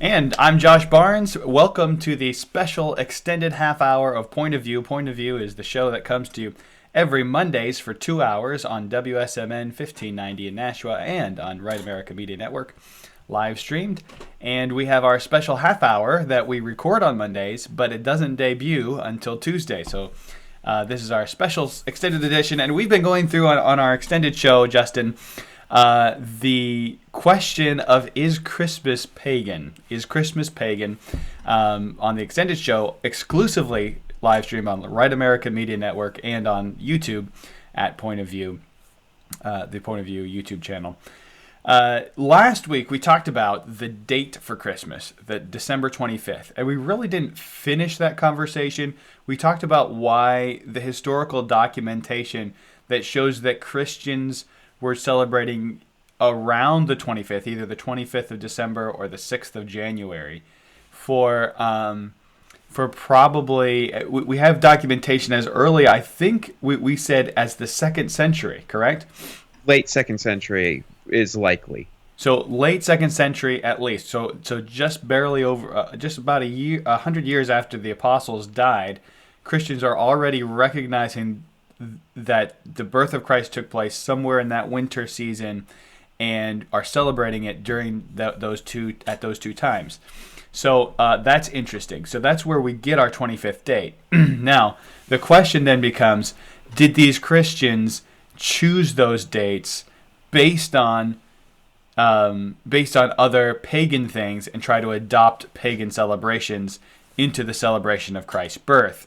And I'm Josh Barnes. Welcome to the special extended half hour of Point of View. Point of View is the show that comes to you every Mondays for 2 hours on WSMN 1590 in Nashua and on Right America Media Network, live streamed. And we have our special half hour that we record on Mondays, but it doesn't debut until Tuesday. So this is our special extended edition. And we've been going through on our extended show, Justin, the question of is Christmas pagan? Is Christmas pagan? On the extended show, exclusively live stream on the Right America Media Network and on YouTube at Point of View, the Point of View YouTube channel. Last week we talked about the date for Christmas, the December 25th, and we really didn't finish that conversation. We talked about why the historical documentation that shows that Christians were celebrating around the 25th, either the 25th of December or the 6th of January, for probably, we have documentation as early, I think we said as the 2nd century, correct? Late second century is likely. So late 2nd century at least. So just barely over, just about 100 years after the apostles died, Christians are already recognizing that the birth of Christ took place somewhere in that winter season, and are celebrating it during those two times. So that's interesting. So that's where we get our 25th date. Now the question then becomes: did these Christians choose those dates based on other pagan things and try to adopt pagan celebrations into the celebration of Christ's birth?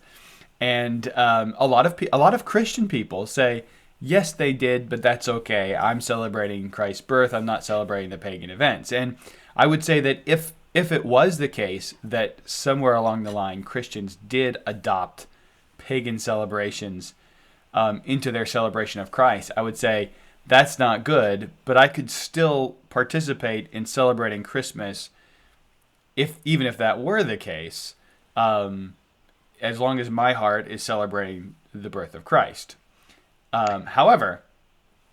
And a lot of Christian people say, yes, they did, but that's okay. I'm celebrating Christ's birth. I'm not celebrating the pagan events. And I would say that if it was the case that somewhere along the line Christians did adopt pagan celebrations into their celebration of Christ, I would say that's not good, but I could still participate in celebrating Christmas even if that were the case, as long as my heart is celebrating the birth of Christ. However,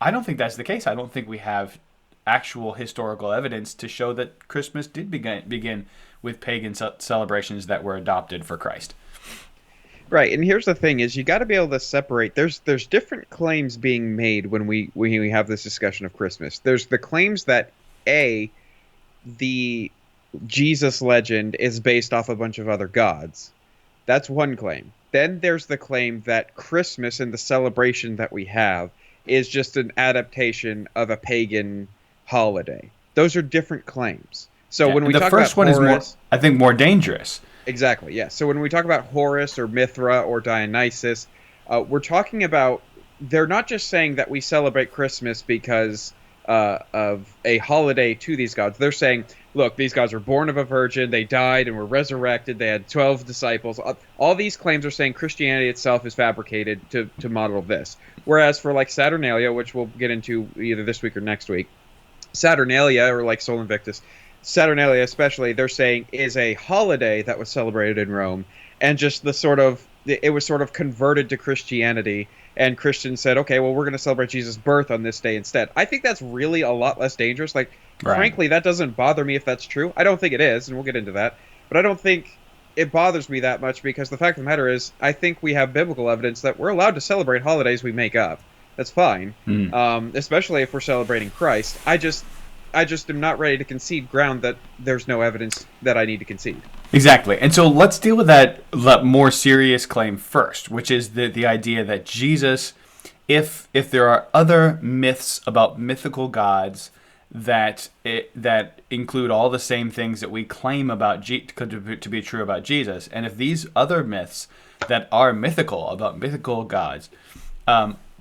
I don't think that's the case. I don't think we have actual historical evidence to show that Christmas did begin with pagan celebrations that were adopted for Christ. Right, and here's the thing: is you got to be able to separate. There's different claims being made when we have this discussion of Christmas. There's the claims that the Jesus legend is based off a bunch of other gods. That's one claim. Then there's the claim that Christmas and the celebration that we have is just an adaptation of a pagan holiday. Those are different claims. So when we the talk first about one Horus, is I think, more dangerous. exactly, yes. So when we talk about Horus or Mithra or Dionysus, we're talking about, they're not just saying that we celebrate Christmas because of a holiday to these gods. They're saying, look, these gods were born of a virgin, they died and were resurrected, they had 12 disciples. All these claims are saying Christianity itself is fabricated to model this. Whereas for like Saturnalia, which we'll get into either this week or next week, Saturnalia, or like Sol Invictus, Saturnalia especially, they're saying is a holiday that was celebrated in Rome, and just it was sort of converted to Christianity, and Christians said, okay, well, we're going to celebrate Jesus' birth on this day instead. I think that's really a lot less dangerous. Like, Right. Frankly, that doesn't bother me if that's true. I don't think it is, and we'll get into that. But I don't think it bothers me that much, because the fact of the matter is, I think we have biblical evidence that we're allowed to celebrate holidays we make up. That's fine, especially if we're celebrating Christ. I just am not ready to concede ground that there's no evidence that I need to concede. Exactly. And so let's deal with that more serious claim first, which is the idea that Jesus, if there are other myths about mythical gods that include all the same things that we claim about to be true about Jesus, and if these other myths that are mythical about mythical gods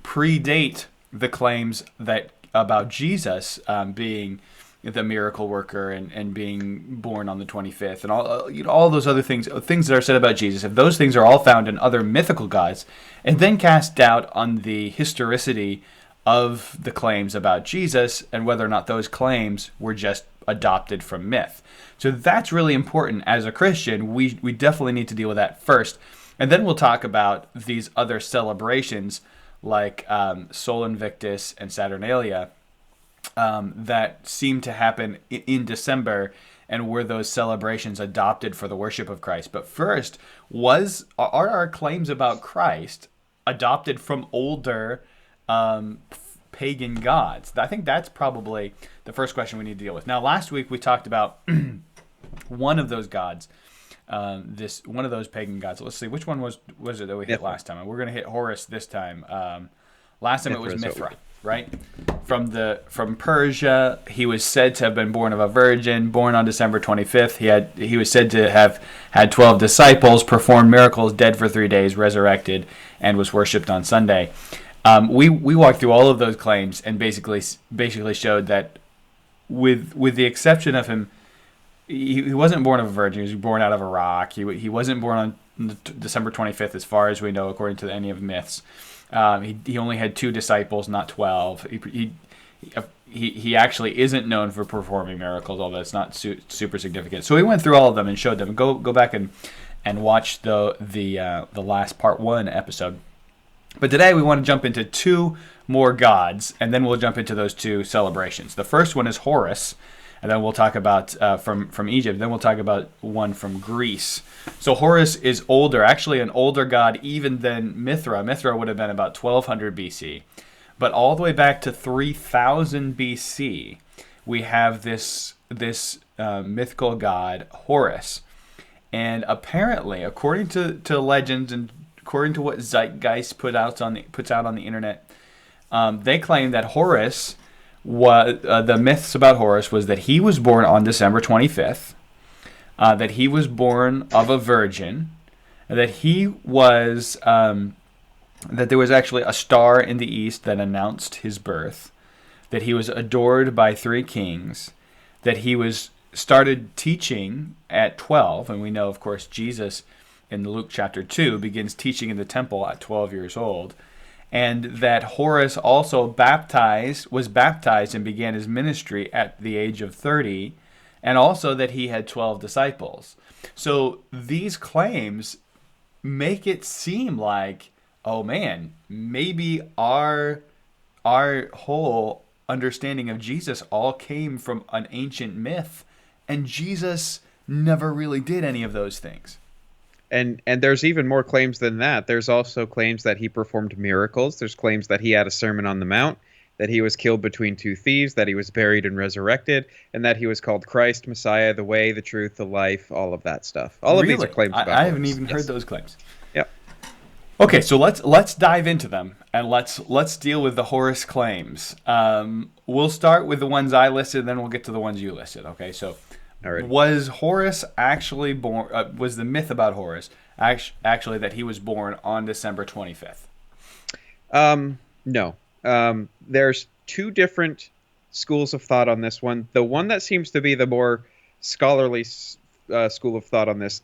predate the claims that about Jesus being the miracle worker and being born on the 25th and all those other things that are said about Jesus, if those things are all found in other mythical gods, and then cast doubt on the historicity of the claims about Jesus and whether or not those claims were just adopted from myth. So that's really important. As a Christian, we definitely need to deal with that first. And then we'll talk about these other celebrations like Sol Invictus and Saturnalia that seem to happen in December, and were those celebrations adopted for the worship of Christ? But first, are our claims about Christ adopted from older pagan gods? I think that's probably the first question we need to deal with. Now, last week we talked about one of those gods, one of those pagan gods. Let's see, which one was it that we hit last time? We're going to hit Horus this time. Last time it was Mithra, right? From Persia. He was said to have been born of a virgin, born on December 25th. He was said to have had 12 disciples, performed miracles, dead for 3 days, resurrected, and was worshipped on Sunday. We walked through all of those claims and basically showed that, with the exception of him, he wasn't born of a virgin. He was born out of a rock. He wasn't born on December 25th, as far as we know, according to any of the myths. He only had 2 disciples, not 12. He actually isn't known for performing miracles, although it's not super significant. So we went through all of them and showed them. Go back and watch the last part 1 episode. But today we want to jump into 2 more gods, and then we'll jump into those 2 celebrations. The first one is Horus, and then we'll talk about from Egypt. Then we'll talk about one from Greece. So Horus is older, actually an older god even than Mithra. Mithra would have been about 1200 BC. But all the way back to 3000 BC, we have this mythical god, Horus. And apparently, according to legends and according to what Zeitgeist puts out on the internet, they claim that Horus, the myths about Horus was that he was born on December 25th, that he was born of a virgin, that he was that there was actually a star in the east that announced his birth, that he was adored by 3 kings, that he was started teaching at 12, and we know, of course, Jesus in Luke chapter 2 begins teaching in the temple at 12 years old, and that Horus also was baptized and began his ministry at the age of 30, and also that he had 12 disciples. So these claims make it seem like, oh man, maybe our whole understanding of Jesus all came from an ancient myth, and Jesus never really did any of those things. And there's even more claims than that. There's also claims that he performed miracles. There's claims that he had a Sermon on the Mount, that he was killed between 2 thieves, that he was buried and resurrected, and that he was called Christ, Messiah, the way, the truth, the life, all of that stuff. All of these are claims about I haven't Horus. even heard those claims. Yep. Okay, so let's dive into them, and let's deal with the Horus claims. We'll start with the ones I listed, then we'll get to the ones you listed. Okay, so Alrighty. Was Horus actually born? Was the myth about Horus actually that he was born on December 25th? No. There's 2 different schools of thought on this one. The one that seems to be the more scholarly school of thought on this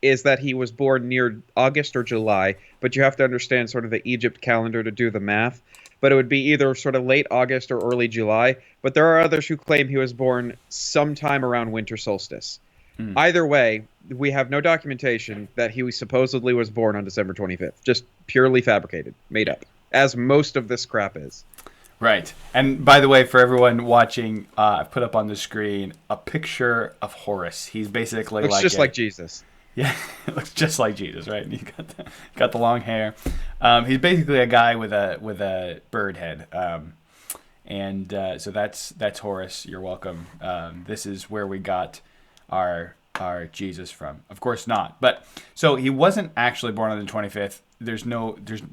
is that he was born near August or July, but you have to understand sort of the Egypt calendar to do the math. But it would be either sort of late August or early July. But there are others who claim he was born sometime around winter solstice. Either way, we have no documentation that he supposedly was born on December 25th. Just purely fabricated, made up, as most of this crap is. Right. And by the way, for everyone watching, I've put up on the screen a picture of Horus. He's basically looks just like Jesus. Yeah, it looks just like Jesus, right? He got the long hair. He's basically a guy with a bird head, so that's Horus. You're welcome. This is where we got our Jesus from. Of course not. But so he wasn't actually born on the 25th.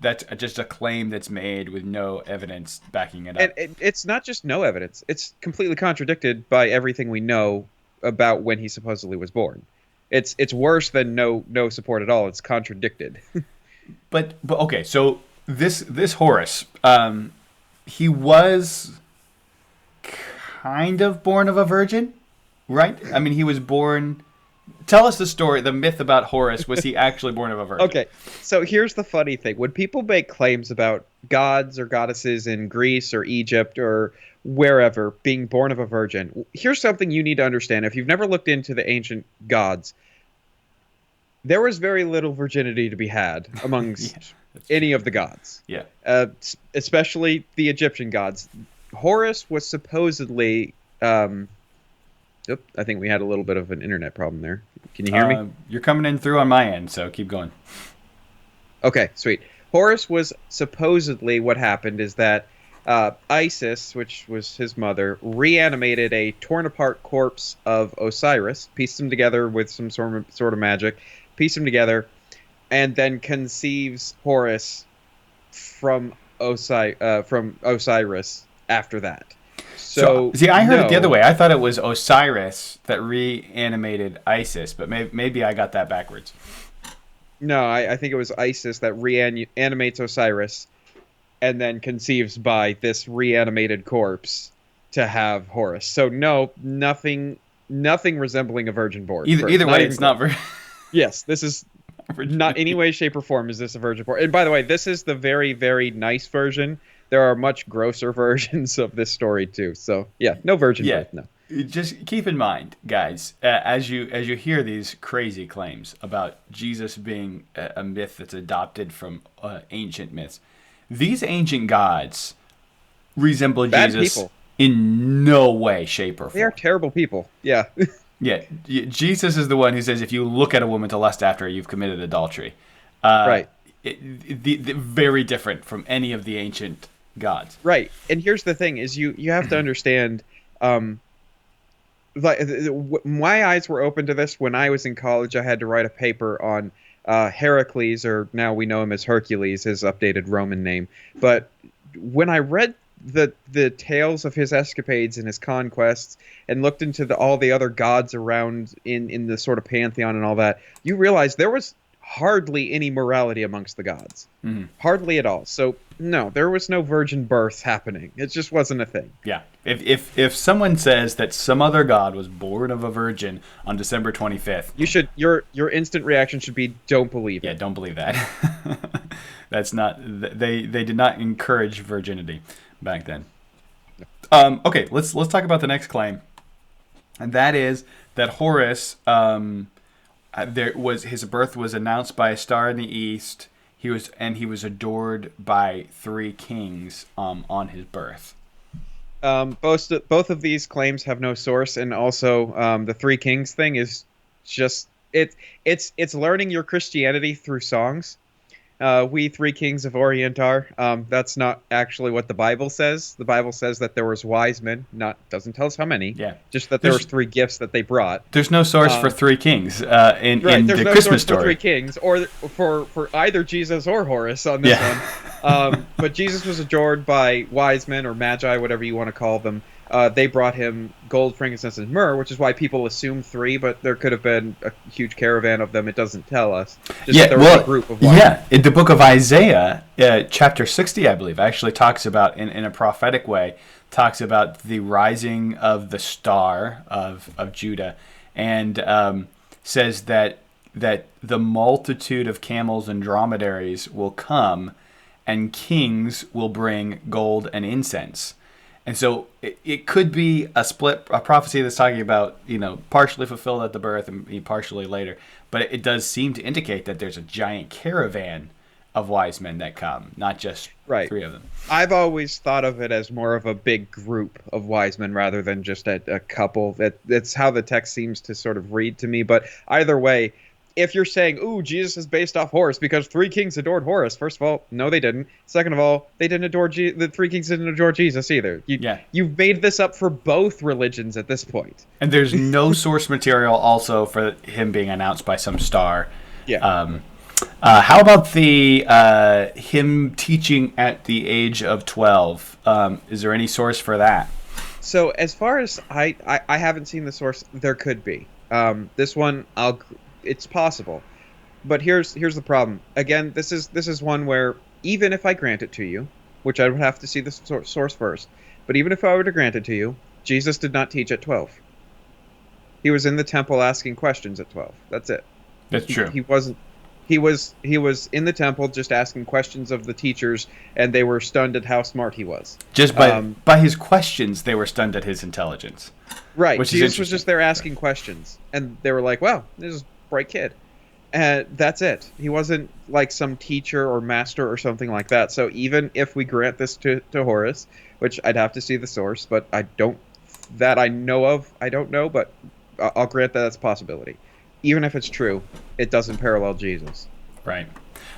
That's just a claim that's made with no evidence backing it up. And it's not just no evidence. It's completely contradicted by everything we know about when he supposedly was born. It's worse than no support at all. It's contradicted. but okay, so this Horus, he was kind of born of a virgin, right? I mean, he was born. Tell us the story, the myth about Horus. Was he actually born of a virgin? Okay, so here's the funny thing. When people make claims about gods or goddesses in Greece or Egypt or wherever being born of a virgin, here's something you need to understand. If you've never looked into the ancient gods, there was very little virginity to be had amongst any of the gods. Yeah. Especially the Egyptian gods. Horus was supposedly. I think we had a little bit of an internet problem there. Can you hear me? You're coming in through on my end, so keep going. Okay, sweet. Horus was supposedly what happened is that Isis, which was his mother, reanimated a torn apart corpse of Osiris, pieced them together with some sort of magic, pieced them together, and then conceives Horus from Osiris after that. So see, I heard it the other way. I thought it was Osiris that reanimated Isis, but maybe I got that backwards. No, I think it was Isis that reanimates Osiris and then conceives by this reanimated corpse to have Horus. So no, nothing resembling a virgin birth. Either way, it's not virgin. Yes, this is not any way, shape, or form is this a virgin birth. And by the way, this is the very, very nice version. There are much grosser versions of this story too. So yeah, no virgin birth. No. Just keep in mind, guys, as you hear these crazy claims about Jesus being a myth that's adopted from ancient myths, these ancient gods resemble Bad Jesus people. In no way, shape, or form. They are terrible people. Yeah. Yeah, Jesus is the one who says if you look at a woman to lust after her, you've committed adultery. Right. Very different from any of the ancient gods. Right. And here's the thing: is you have to understand. My eyes were open to this when I was in college. I had to write a paper on Heracles, or now we know him as Hercules, his updated Roman name. But when I read the tales of his escapades and his conquests and looked into all the other gods around in the sort of pantheon and all that, you realize there was hardly any morality amongst the gods. Mm-hmm. Hardly at all. So no, there was no virgin birth happening. It just wasn't a thing. Yeah. If someone says that some other god was born of a virgin on December 25th, your instant reaction should be don't believe it. Yeah, don't believe that. That's not they did not encourage virginity back then. Okay, let's talk about the next claim. And that is that Horus his birth was announced by a star in the east. He was adored by 3 kings on his birth. Both of these claims have no source, and also the 3 kings thing is just it's learning your Christianity through songs. We 3 kings of Orient are. That's not actually what the Bible says. The Bible says that there was wise men. Doesn't tell us how many. Yeah. Just that there was 3 gifts that they brought. There's no source for 3 kings in there's the no Christmas source story. For 3 kings, or for either Jesus or Horus on this one. But Jesus was adored by wise men or magi, whatever you want to call them. They brought him gold, frankincense, and myrrh, which is why people assume 3, but there could have been a huge caravan of them. It doesn't tell us. Just that there was a group of wise men. In the book of Isaiah, chapter 60, I believe, actually talks about, in a prophetic way, talks about the rising of the star of Judah, and says that the multitude of camels and dromedaries will come, and kings will bring gold and incense. And so it could be a prophecy that's talking about, partially fulfilled at the birth and partially later. But it does seem to indicate that there's a giant caravan of wise men that come, not just 3 of them. I've always thought of it as more of a big group of wise men rather than just a couple. That's how the text seems to sort of read to me. But either way, if you're saying, ooh, Jesus is based off Horus because 3 kings adored Horus, first of all, no, they didn't. Second of all, they didn't adore the 3 kings didn't adore Jesus either. You've made this up for both religions at this point. And there's no source material also for him being announced by some star. Yeah. How about the him teaching at the age of 12? Is there any source for that? So as far as I haven't seen the source, there could be. This one, it's possible, but here's the problem. Again, this is one where even if I grant it to you, which I would have to see the source first, but even if I were to grant it to you, Jesus did not teach at 12. He was in the temple asking questions at 12. That's it. That's true. He wasn't. He was in the temple just asking questions of the teachers, and they were stunned at how smart he was. Just by his questions, they were stunned at his intelligence. Right. Jesus was just there asking questions, and they were like, "Wow, this is a bright kid." That's it. He wasn't like some teacher or master or something like that. So even if we grant this to Horus, which I'd have to see the source, but I don't, that I know of, I don't know, but I'll grant that that's a possibility. Even if it's true, it doesn't parallel Jesus. Right.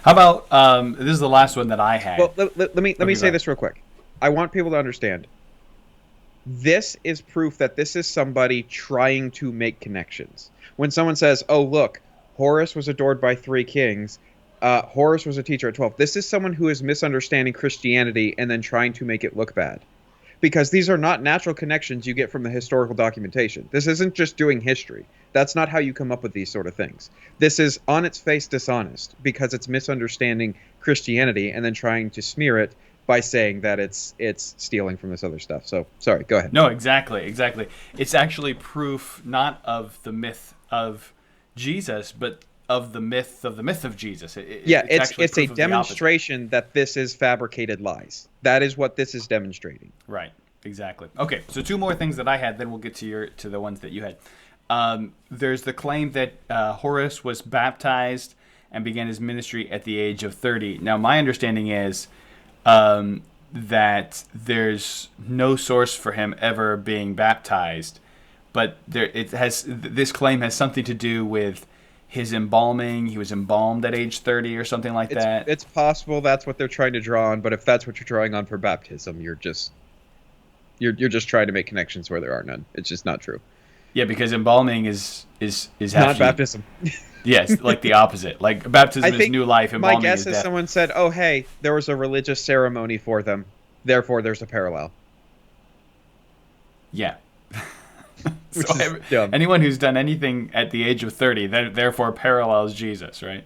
How about this is the last one that I had. Well, let me say this real quick. I want people to understand. This is proof that this is somebody trying to make connections. When someone says, "Oh, look, Horus was adored by 3 kings. Horus was a teacher at 12." This is someone who is misunderstanding Christianity and then trying to make it look bad. Because these are not natural connections you get from the historical documentation. This isn't just doing history. That's not how you come up with these sort of things. This is on its face dishonest because it's misunderstanding Christianity and then trying to smear it by saying that it's stealing from this other stuff. So, sorry, go ahead. No, exactly. It's actually proof not of the myth of Jesus, but of the myth of Jesus. It's a demonstration that this is fabricated lies. That is what this is demonstrating. Right. Exactly. Okay. So 2 more things that I had, then we'll get to the ones that you had. There's the claim that Horus was baptized and began his ministry at the age of 30. Now, my understanding is that there's no source for him ever being baptized, but this claim has something to do with his embalming. He was embalmed at age 30 or something like that. It's possible that's what they're trying to draw on, but if that's what you're drawing on for baptism, you're just trying to make connections where there are none. It's just not true. Yeah, because embalming is not baptism. Yes, like the opposite. Like baptism is new life, embalming my guess is is death. Someone said, "Oh, hey, there was a religious ceremony for them. Therefore, there's a parallel." Yeah. So anyone who's done anything at the age of 30, therefore parallels Jesus, right?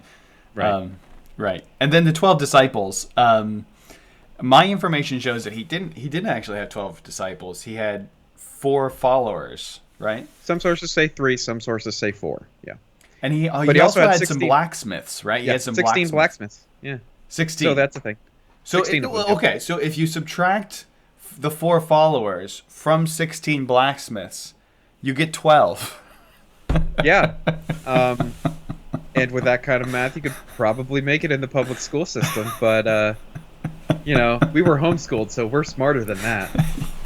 Right. Right. And then the 12 disciples. My information shows that he didn't actually have 12 disciples. He had 4 followers, right? Some sources say 3, some sources say 4. Yeah. And he also had 16, some blacksmiths, right? He had some 16 blacksmiths. Yeah. 16. So that's the thing. So so if you subtract the 4 followers from 16 blacksmiths, you get 12. Yeah. And with that kind of math, you could probably make it in the public school system. But, we were homeschooled, so we're smarter than that.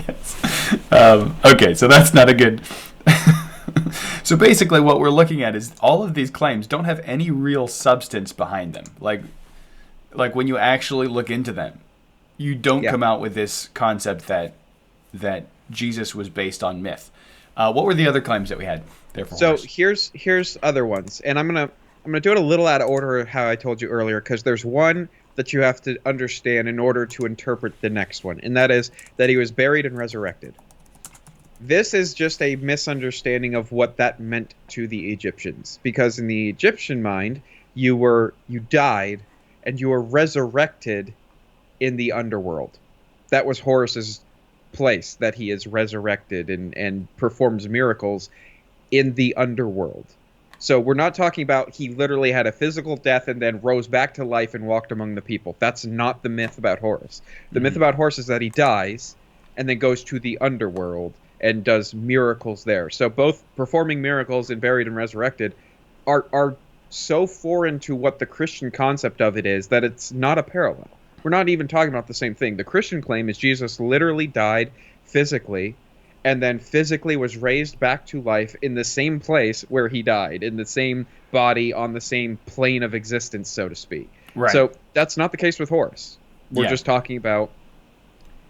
Yes. Okay, so that's not a good... So basically what we're looking at is all of these claims don't have any real substance behind them. Like when you actually look into them, you don't come out with this concept that Jesus was based on myth. What were the other claims that we had there for Horus? Here's other ones, and I'm gonna do it a little out of order of how I told you earlier, because there's one that you have to understand in order to interpret the next one, and that is that he was buried and resurrected. This is just a misunderstanding of what that meant to the Egyptians, because in the Egyptian mind, you died and you were resurrected in the underworld. That was Horus's place, that he is resurrected and performs miracles in the underworld. So we're not talking about he literally had a physical death and then rose back to life and walked among the people. That's not the myth about Horus. The myth about Horus is that he dies and then goes to the underworld and does miracles there. So both performing miracles and buried and resurrected are so foreign to what the Christian concept of it is that it's not a parallel. We're not even talking about the same thing. The Christian claim is Jesus literally died physically and then physically was raised back to life in the same place where he died, in the same body, on the same plane of existence, so to speak. Right. So that's not the case with Horus. We're just talking about,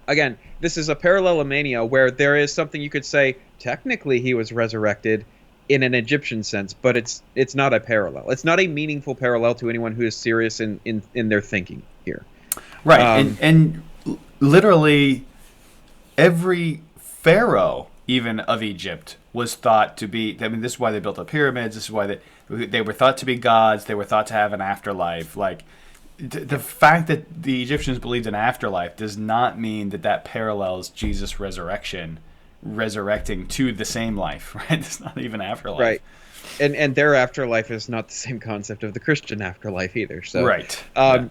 again, this is a parallelomania where there is something you could say, technically he was resurrected in an Egyptian sense, but it's not a parallel. It's not a meaningful parallel to anyone who is serious in their thinking here. Right, and literally every pharaoh, even of Egypt, was thought to be... I mean, this is why they built the pyramids. This is why they were thought to be gods. They were thought to have an afterlife. Like, the fact that the Egyptians believed in afterlife does not mean that parallels Jesus' resurrecting to the same life, right? It's not even afterlife. Right. And their afterlife is not the same concept of the Christian afterlife either. So, right.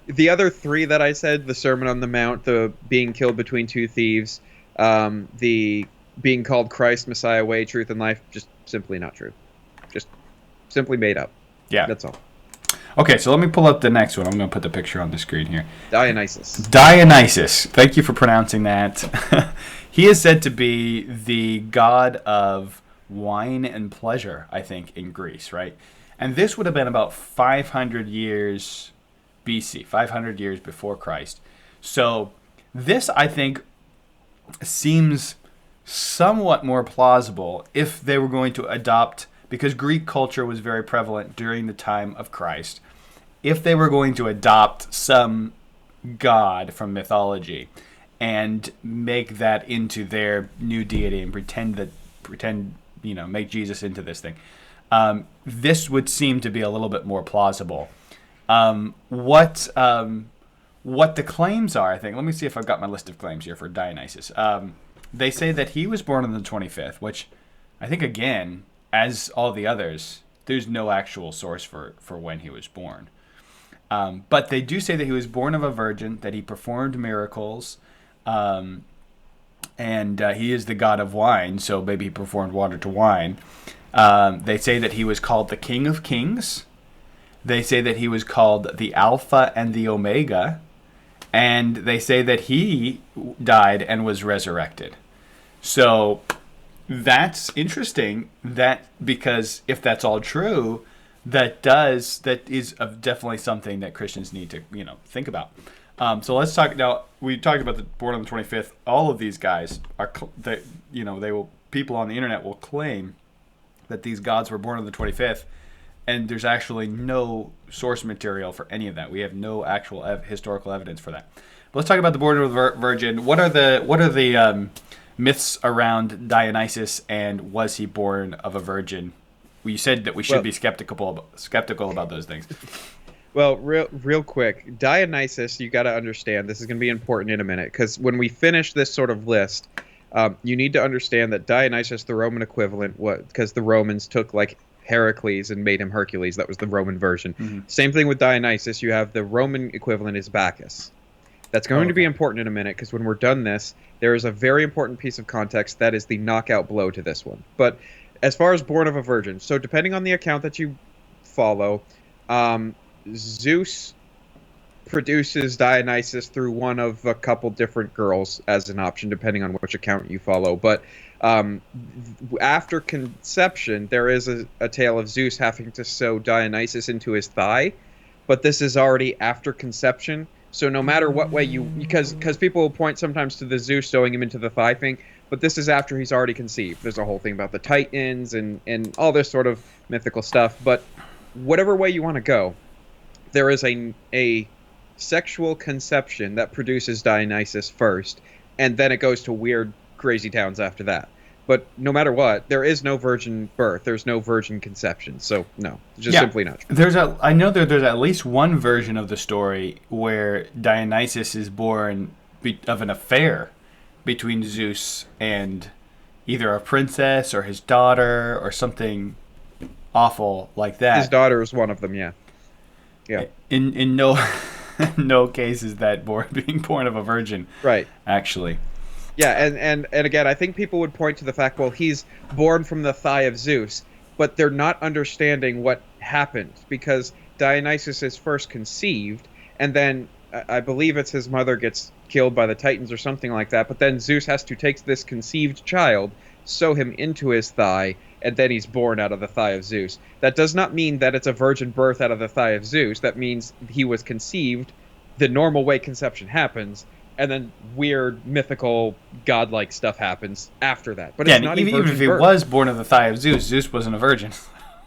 The other 3 that I said, the Sermon on the Mount, the being killed between 2 thieves, the being called Christ, Messiah, way, truth, and life, just simply not true. Just simply made up. Yeah. That's all. Okay, so let me pull up the next one. I'm going to put the picture on the screen here. Dionysus. Dionysus. Thank you for pronouncing that. He is said to be the god of wine and pleasure, I think, in Greece, right? And this would have been about 500 years BC, 500 years before Christ. So this, I think, seems somewhat more plausible if they were going to adopt, because Greek culture was very prevalent during the time of Christ, if they were going to adopt some god from mythology and make that into their new deity and make Jesus into this thing. This would seem to be a little bit more plausible. What the claims are, I think. Let me see if I've got my list of claims here for Dionysus. They say that he was born on the 25th, which I think, again, as all the others, there's no actual source for when he was born. But they do say that he was born of a virgin, that he performed miracles, and he is the god of wine, so maybe he performed water to wine. They say that he was called the King of Kings. They say that he was called the Alpha and the Omega. And they say that he died and was resurrected. So that's interesting, because if that's all true, that is definitely something that Christians need to think about. So let's talk now. We talked about the born on the 25th. All of these guys people on the internet will claim that these gods were born on the 25th, and there's actually no source material for any of that. We have no actual historical evidence for that. But let's talk about the born of the virgin. What are the myths around Dionysus, and was he born of a virgin? You said that we should be skeptical about those things. Well, real quick, Dionysus, you got to understand, this is going to be important in a minute, because when we finish this sort of list, you need to understand that Dionysus, the Roman equivalent, because the Romans took like Heracles and made him Hercules. That was the Roman version. Mm-hmm. Same thing with Dionysus. You have the Roman equivalent is Bacchus. That's going to be important in a minute, because when we're done this, there is a very important piece of context that is the knockout blow to this one. But as far as born of a virgin, so depending on the account that you follow, Zeus produces Dionysus through one of a couple different girls as an option, depending on which account you follow. But after conception, there is a tale of Zeus having to sew Dionysus into his thigh, but this is already after conception. So no matter what way because people will point sometimes to the Zeus sewing him into the thigh thing, but this is after he's already conceived. There's a whole thing about the Titans and all this sort of mythical stuff. But whatever way you want to go, there is a sexual conception that produces Dionysus first, and then it goes to weird, crazy towns after that. But no matter what, there is no virgin birth. There's no virgin conception. So no, it's just simply not true. I know that there's at least one version of the story where Dionysus is born of an affair between Zeus and either a princess or his daughter or something awful like that. His daughter is one of them, yeah. Yeah. In no case is that being born of a virgin. Right. Actually. Yeah, and again, I think people would point to the fact, well, he's born from the thigh of Zeus, but they're not understanding what happened, because Dionysus is first conceived, and then I believe it's his mother gets killed by the Titans or something like that, but then Zeus has to take this conceived child, sew him into his thigh, and then he's born out of the thigh of Zeus. That does not mean that it's a virgin birth out of the thigh of Zeus. That means he was conceived the normal way conception happens, and then weird, mythical, godlike stuff happens after that. But it's not even if he was born of the thigh of Zeus, Zeus wasn't a virgin.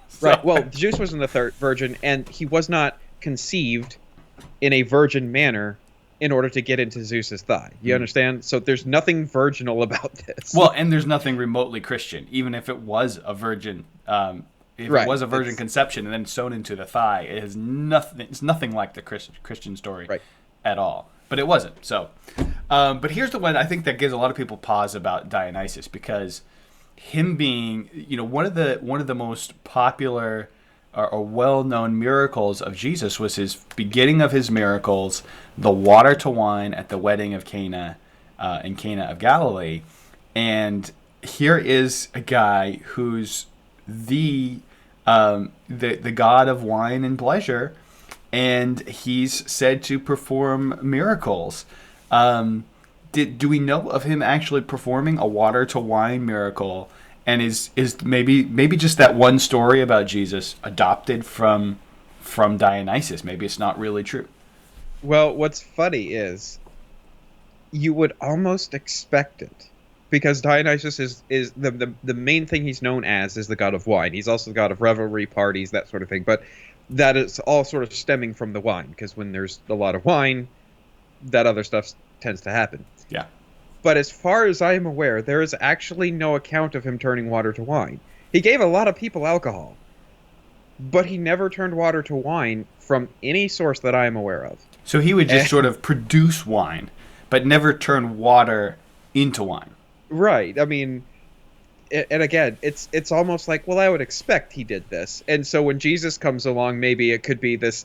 So. Right, well, Zeus wasn't the third virgin, and he was not conceived in a virgin manner in order to get into Zeus's thigh. You understand? So there's nothing virginal about this. Well, and there's nothing remotely Christian, even if it was a virgin. It was a virgin conception and then sewn into the thigh, it has nothing. It's nothing like the Christian story at all. But it wasn't. So, but here's the one I think that gives a lot of people pause about Dionysus, because him being, one of the most popular or well-known miracles of Jesus was his beginning of his miracles, the water to wine at the wedding of Cana, in Cana of Galilee. And here is a guy who's the god of wine and pleasure, and he's said to perform miracles. Do we know of him actually performing a water to wine miracle? And is maybe just that one story about Jesus adopted from Dionysus? Maybe it's not really true. Well, what's funny is you would almost expect it, because Dionysus is the main thing he's known as is the god of wine. He's also the god of revelry, parties, that sort of thing. But that is all sort of stemming from the wine, because when there's a lot of wine, that other stuff tends to happen. Yeah. But as far as I am aware, there is actually no account of him turning water to wine. He gave a lot of people alcohol, but he never turned water to wine from any source that I am aware of. So he would just sort of produce wine, but never turn water into wine. Right. I mean, and again, it's almost like, well, I would expect he did this. And so when Jesus comes along, maybe it could be this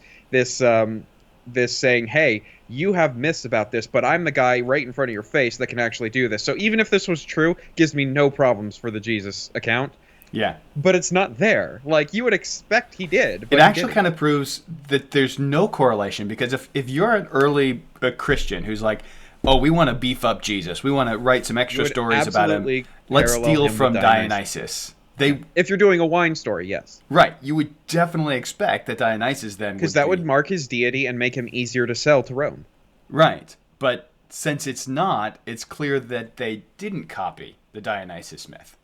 saying, hey, you have myths about this, but I'm the guy right in front of your face that can actually do this. So even if this was true, gives me no problems for the Jesus account. Yeah. But it's not there. Like, you would expect he did. But it actually kind of proves that there's no correlation, because if you're an early Christian who's like, oh, we want to beef up Jesus, we want to write some extra stories about him, let's steal from Dionysus. If you're doing a wine story, yes. Right. You would definitely expect that Dionysus then because that would mark his deity and make him easier to sell to Rome. Right. But since it's not, it's clear that they didn't copy the Dionysus myth.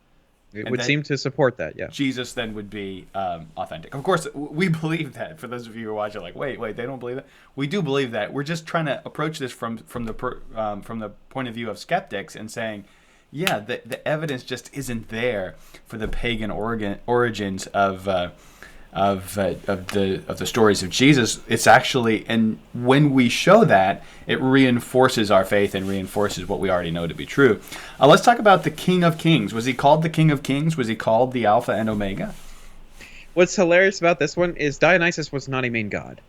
It would seem to support that, yeah. Jesus then would be authentic. Of course, we believe that. For those of you who are watching, like, wait, they don't believe that? We do believe that. We're just trying to approach this from the point of view of skeptics and saying, yeah, the evidence just isn't there for the pagan origins of the stories of Jesus. It's actually, and when we show that, it reinforces our faith and reinforces what we already know to be true. Let's talk about the King of Kings. Was he called the King of Kings? Was he called the Alpha and Omega? What's hilarious about this one is Dionysus was not a main god.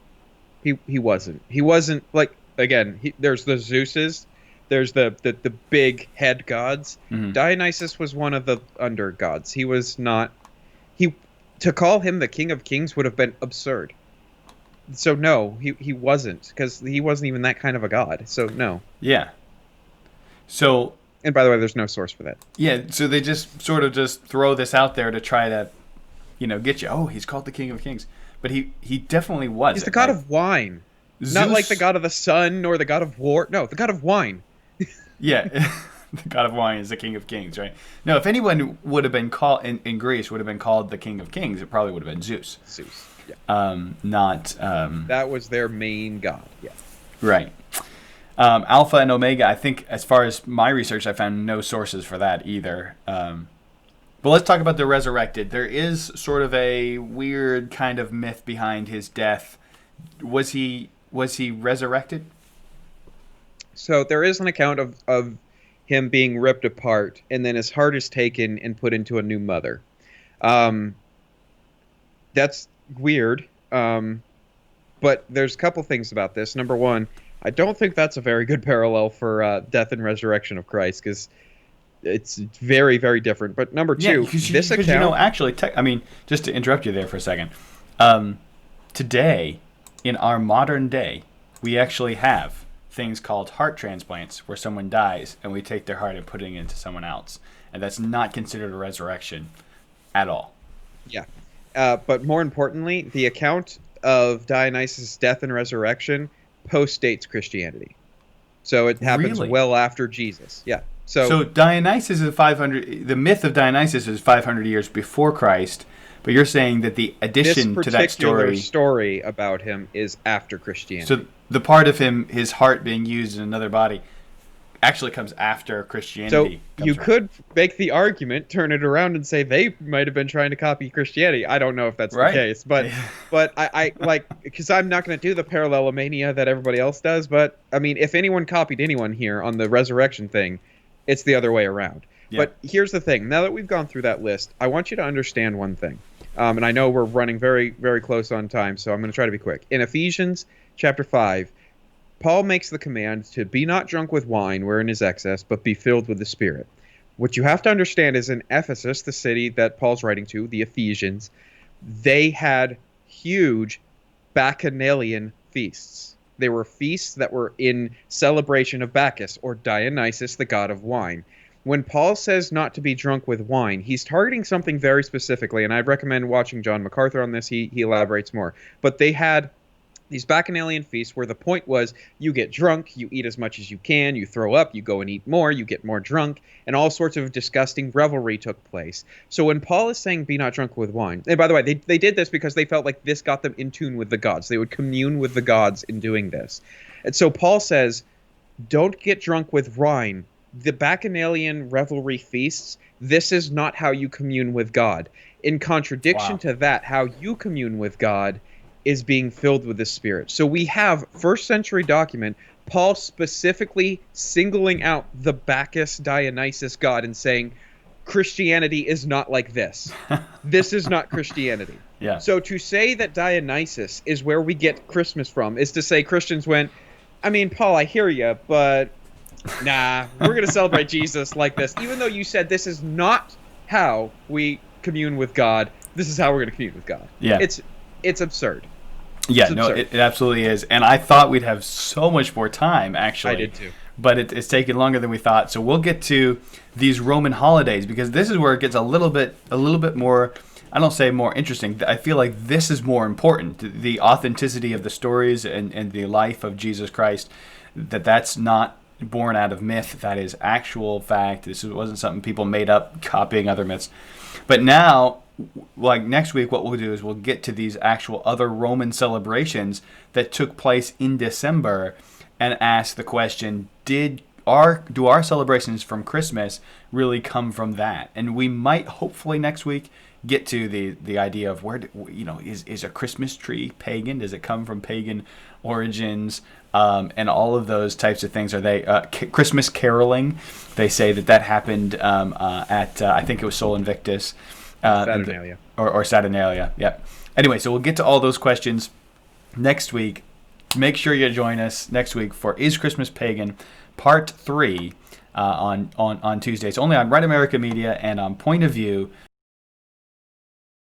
He wasn't. He wasn't, like, again, there's the Zeuses. There's the big head gods. Mm-hmm. Dionysus was one of the under gods. He was not. To call him the King of Kings would have been absurd. So no, he wasn't, because he wasn't even that kind of a god. So no. Yeah. So. And by the way, there's no source for that. Yeah. So they just sort of just throw this out there to try to, get you. Oh, he's called the King of Kings, but he definitely was. He's the god of wine. Zeus, not like the god of the sun or the god of war. No, the god of wine. Yeah, the god of wine is the King of Kings, right? No, if anyone would have been called in Greece would have been called the King of Kings, it probably would have been Zeus. Zeus, yeah. Not. That was their main god. Yeah. Right. Alpha and Omega. I think, as far as my research, I found no sources for that either. But let's talk about the resurrected. There is sort of a weird kind of myth behind his death. Was he resurrected? So there is an account of him being ripped apart, and then his heart is taken and put into a new mother. That's weird, but there's a couple things about this. Number one, I don't think that's a very good parallel for death and resurrection of Christ, because it's very, very different. But number two, this account... actually, just to interrupt you there for a second, today, in our modern day, we actually have things called heart transplants, where someone dies and we take their heart and put it into someone else, and that's not considered a resurrection at all. Yeah, but more importantly, the account of Dionysus' death and resurrection postdates Christianity, so it happens well after Jesus. Yeah, so Dionysus is 500. The myth of Dionysus is 500 years before Christ. But you're saying that the addition to that story about him is after Christianity. So the part of him, his heart being used in another body, actually comes after Christianity. So you could make the argument, turn it around, and say they might have been trying to copy Christianity. I don't know if that's the case, but I like, because I'm not going to do the parallelomania that everybody else does. But I mean, if anyone copied anyone here on the resurrection thing, it's the other way around. Yeah. But here's the thing. Now that we've gone through that list, I want you to understand one thing. And I know we're running very, very close on time, so I'm going to try to be quick. In Ephesians chapter 5, Paul makes the command to be not drunk with wine wherein is excess, but be filled with the Spirit. What you have to understand is in Ephesus, the city that Paul's writing to, the Ephesians, they had huge Bacchanalian feasts. They were feasts that were in celebration of Bacchus or Dionysus, the god of wine. When Paul says not to be drunk with wine, he's targeting something very specifically, and I'd recommend watching John MacArthur on this. He elaborates more. But they had these bacchanalian feasts where the point was you get drunk, you eat as much as you can, you throw up, you go and eat more, you get more drunk, and all sorts of disgusting revelry took place. So when Paul is saying be not drunk with wine, and by the way, they did this because they felt like this got them in tune with the gods. They would commune with the gods in doing this. And so Paul says, don't get drunk with wine. The bacchanalian revelry feasts, this is not how you commune with God. In contradiction to that, how you commune with God is being filled with the Spirit. So we have first century document, Paul specifically singling out the Bacchus Dionysus god and saying, Christianity is not like this. This is not Christianity. Yeah. So to say that Dionysus is where we get Christmas from is to say Christians went, I mean, Paul, I hear you, but nah, we're going to celebrate Jesus like this. Even though you said this is not how we commune with God, this is how we're going to commune with God. Yeah. It's absurd. Yeah, no, it absolutely is. And I thought we'd have so much more time, actually. I did too. But it's taken longer than we thought. So we'll get to these Roman holidays because this is where it gets a little bit more, I don't say more interesting. I feel like this is more important. The authenticity of the stories and the life of Jesus Christ, that's not born out of myth. That is actual fact. This wasn't something people made up copying other myths. But now, like next week, what we'll do is we'll get to these actual other Roman celebrations that took place in December and ask the question, do our celebrations from Christmas really come from that? And we might hopefully next week get to the idea of where, is a Christmas tree pagan? Does it come from pagan origins? And all of those types of things. Are they Christmas caroling? They say that happened at I think it was Sol Invictus, Saturnalia, or Saturnalia. Yeah. Anyway, so we'll get to all those questions next week. Make sure you join us next week for Is Christmas Pagan, Part 3 on Tuesday. It's only on Right America Media and on Point of View.